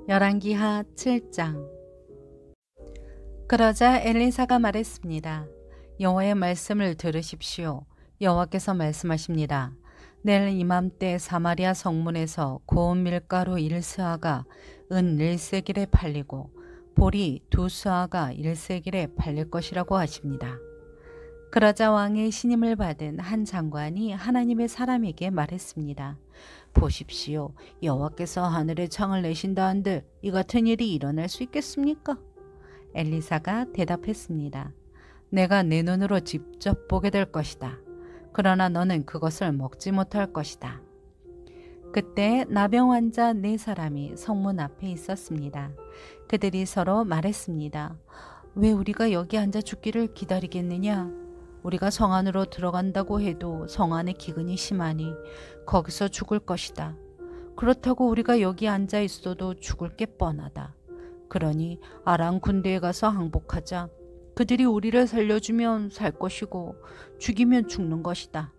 열왕기하 7장. 그러자 엘리사가 말했습니다. 여호와의 말씀을 들으십시오. 여호와께서 말씀하십니다. 내일 이맘때 사마리아 성문에서 고운 밀가루 1스아가 은 1세겔에 팔리고 보리 2스아가 1세겔에 팔릴 것이라고 하십니다. 그러자 왕의 신임을 받은 한 장관이 하나님의 사람에게 말했습니다. 보십시오. 여호와께서 하늘에 창을 내신다 한들 이 같은 일이 일어날 수 있겠습니까? 엘리사가 대답했습니다. 내가 내 눈으로 직접 보게 될 것이다. 그러나 너는 그것을 먹지 못할 것이다. 그때 나병 환자 4사람이 성문 앞에 있었습니다. 그들이 서로 말했습니다. 왜 우리가 여기 앉아 죽기를 기다리겠느냐? 우리가 성 안으로 들어간다고 해도 성 안에 기근이 심하니 거기서 죽을 것이다. 그렇다고 우리가 여기 앉아 있어도 죽을 게 뻔하다. 그러니 아람 군대에 가서 항복하자. 그들이 우리를 살려주면 살 것이고 죽이면 죽는 것이다.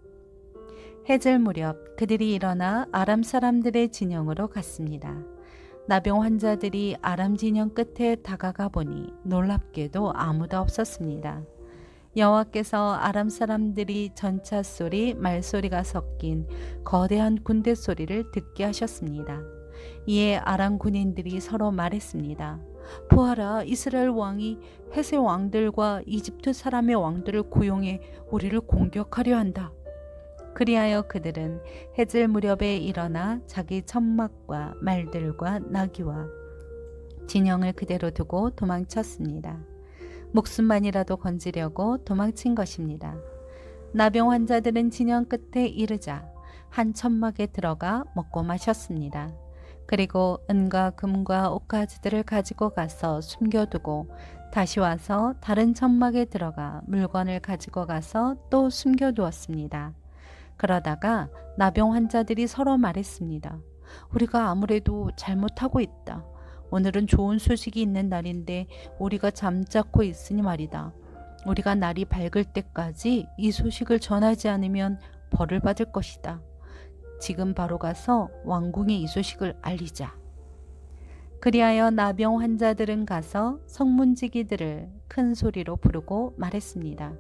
해질 무렵 그들이 일어나 아람 사람들의 진영으로 갔습니다. 나병 환자들이 아람 진영 끝에 다가가 보니 놀랍게도 아무도 없었습니다. 여호와께서 아람 사람들이 전차 소리, 말소리가 섞인 거대한 군대 소리를 듣게 하셨습니다. 이에 아람 군인들이 서로 말했습니다. 보아라, 이스라엘 왕이 헷의 왕들과 이집트 사람의 왕들을 고용해 우리를 공격하려 한다. 그리하여 그들은 해질 무렵에 일어나 자기 천막과 말들과 나귀와 진영을 그대로 두고 도망쳤습니다. 목숨만이라도 건지려고 도망친 것입니다. 나병 환자들은 진영 끝에 이르자 한 천막에 들어가 먹고 마셨습니다. 그리고 은과 금과 옷가지들을 가지고 가서 숨겨두고 다시 와서 다른 천막에 들어가 물건을 가지고 가서 또 숨겨두었습니다. 그러다가 나병 환자들이 서로 말했습니다. 우리가 아무래도 잘못하고 있다. 오늘은 좋은 소식이 있는 날인데 우리가 잠자코 있으니 말이다. 우리가 날이 밝을 때까지 이 소식을 전하지 않으면 벌을 받을 것이다. 지금 바로 가서 왕궁에 이 소식을 알리자. 그리하여 나병 환자들은 가서 성문지기들을 큰 소리로 부르고 말했습니다.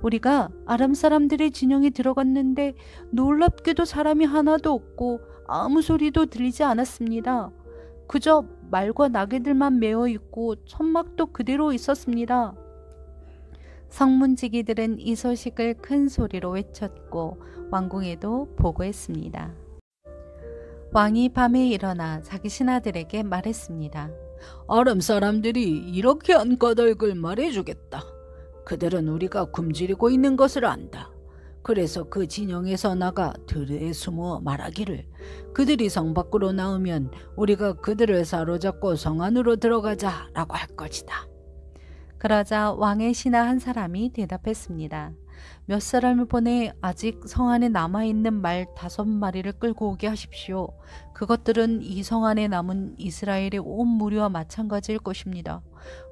우리가 아람 사람들의 진영에 들어갔는데 놀랍게도 사람이 하나도 없고 아무 소리도 들리지 않았습니다. 그저 말과 나귀들만 메어 있고 천막도 그대로 있었습니다. 성문지기들은 이 소식을 큰 소리로 외쳤고 왕궁에도 보고했습니다. 왕이 밤에 일어나 자기 신하들에게 말했습니다. 아람 사람들이 이렇게 한 까닭을 말해주겠다. 그들은 우리가 굶주리고 있는 것을 안다. 그래서 그 진영에서 나가 들에 숨어 말하기를 그들이 성 밖으로 나오면 우리가 그들을 사로잡고 성 안으로 들어가자라고 할 것이다. 그러자 왕의 신하 한 사람이 대답했습니다. 몇 사람을 보내 아직 성 안에 남아있는 말 5마리를 끌고 오게 하십시오. 그것들은 이 성 안에 남은 이스라엘의 온 무리와 마찬가지일 것입니다.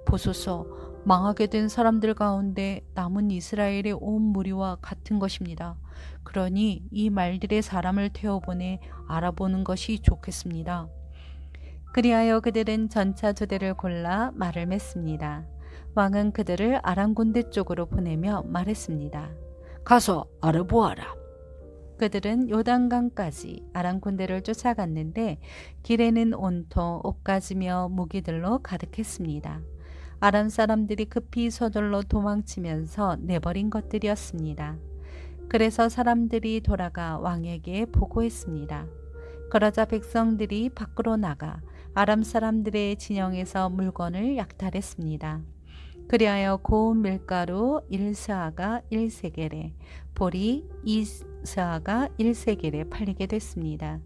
보소서, 망하게 된 사람들 가운데 남은 이스라엘의 온 무리와 같은 것입니다. 그러니 이 말들의 사람을 태워보내 알아보는 것이 좋겠습니다. 그리하여 그들은 전차 2대를 골라 말을 맸습니다. 왕은 그들을 아람 군대 쪽으로 보내며 말했습니다. 가서 알아보아라. 그들은 요단강까지 아람 군대를 쫓아갔는데 길에는 온통 옷가지며 무기들로 가득했습니다. 아람 사람들이 급히 서둘러 도망치면서 내버린 것들이었습니다. 그래서 사람들이 돌아가 왕에게 보고했습니다. 그러자 백성들이 밖으로 나가 아람 사람들의 진영에서 물건을 약탈했습니다. 그리하여 고운 밀가루 1스아가 1세겔에 보리 2스아가 1세겔에 팔리게 됐습니다.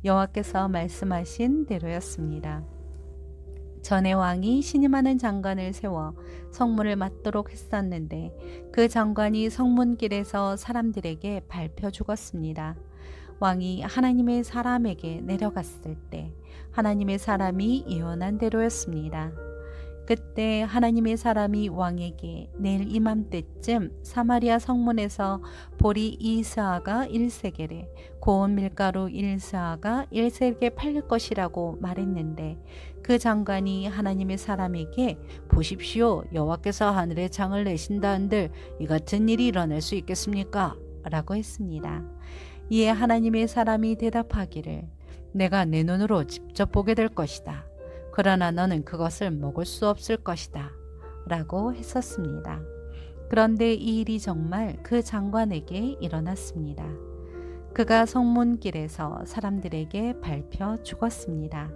여호와께서 말씀하신 대로였습니다. 전에 왕이 신임하는 장관을 세워 성문을 맡도록 했었는데 그 장관이 성문길에서 사람들에게 밟혀 죽었습니다. 왕이 하나님의 사람에게 내려갔을 때 하나님의 사람이 예언한 대로였습니다. 그때 하나님의 사람이 왕에게 내일 이맘때쯤 사마리아 성문에서 보리 2스아가 1세겔에 고운 밀가루 1스아가 1세겔에 팔릴 것이라고 말했는데 그 장관이 하나님의 사람에게 보십시오, 여호와께서 하늘에 창을 내신다한들 이 같은 일이 일어날 수 있겠습니까? 라고 했습니다. 이에 하나님의 사람이 대답하기를 내가 내 눈으로 직접 보게 될 것이다. 그러나 너는 그것을 먹을 수 없을 것이다. 라고 했었습니다. 그런데 이 일이 정말 그 장관에게 일어났습니다. 그가 성문길에서 사람들에게 밟혀 죽었습니다.